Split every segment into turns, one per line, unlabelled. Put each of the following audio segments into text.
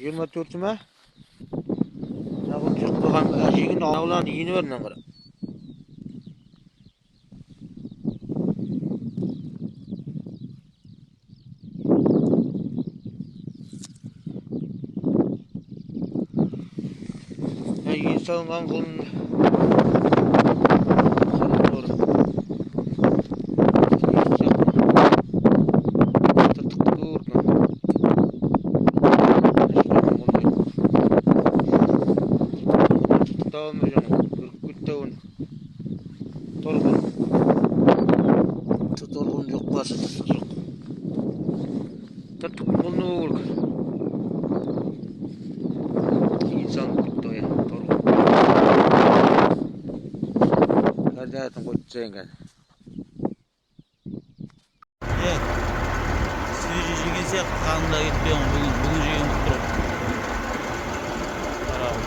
24'üme Nağıl çıktıgan eşeğin ağlan yeni verinen qara. İnsan qanqılın Torgun yok, basıtısı yok. Tatlı bunu olur. İnsan kuttu ya, torgun. Kardeşim kutacağın gel.
Evet. Sürücü gelse kanında gitmiyor bugün jigin tutup. Karabı.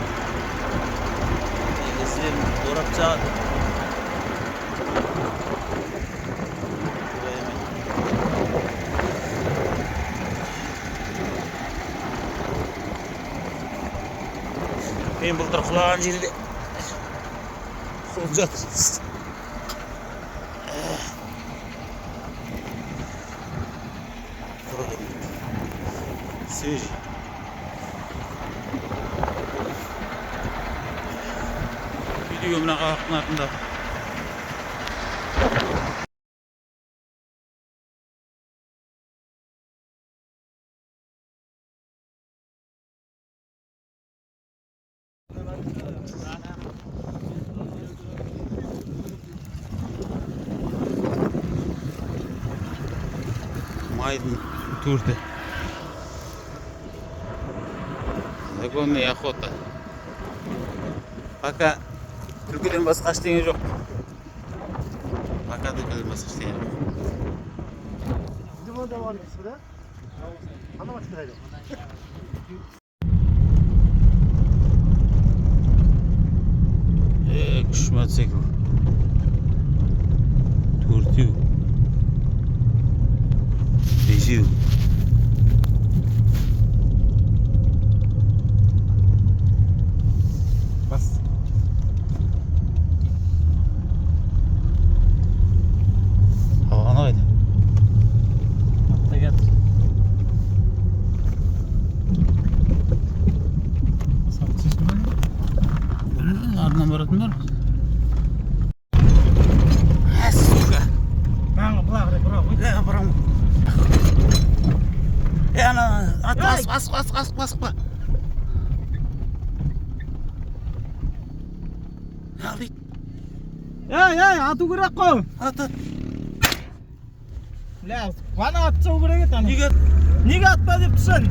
Sizler orap çağırdı. Ben buldur kulağın жерде сол жатыр. Свежий. Видео мына қағақтың артында. Майдың төрті. Законная охота. Пока түлкіден басқа ештеңе жоқ. Пока түлкіден басқа ештеңе жоқ. Үш мотоцикл. Төртеу. Бесеу. Бас. Havana oydu. Hatta getir. Satışız mı? Ardından baratın var mı? Suka.
Bana bırak da bırak.
Ya bırak. Ya at bas.
Ey, atı керек қой.
At.
Бля, бана атсау керек еді ана. Неге атпа деп тұрсың?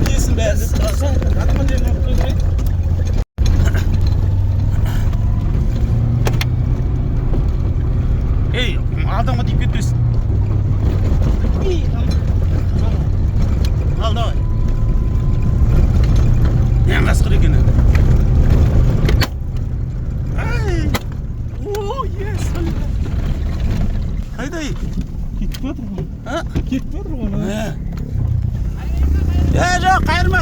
Несін бәрі тұрасың?
Атқан жеріне атпа керек.
Ей, алдыңға тиіп кетпесін. Ал, давай. Нең қасқыр екен. Ай! О, ес! Қайдай?
Кетіп отыр ғой.
А?
Кетіп отыр ғой.
Жоқ, қайырма.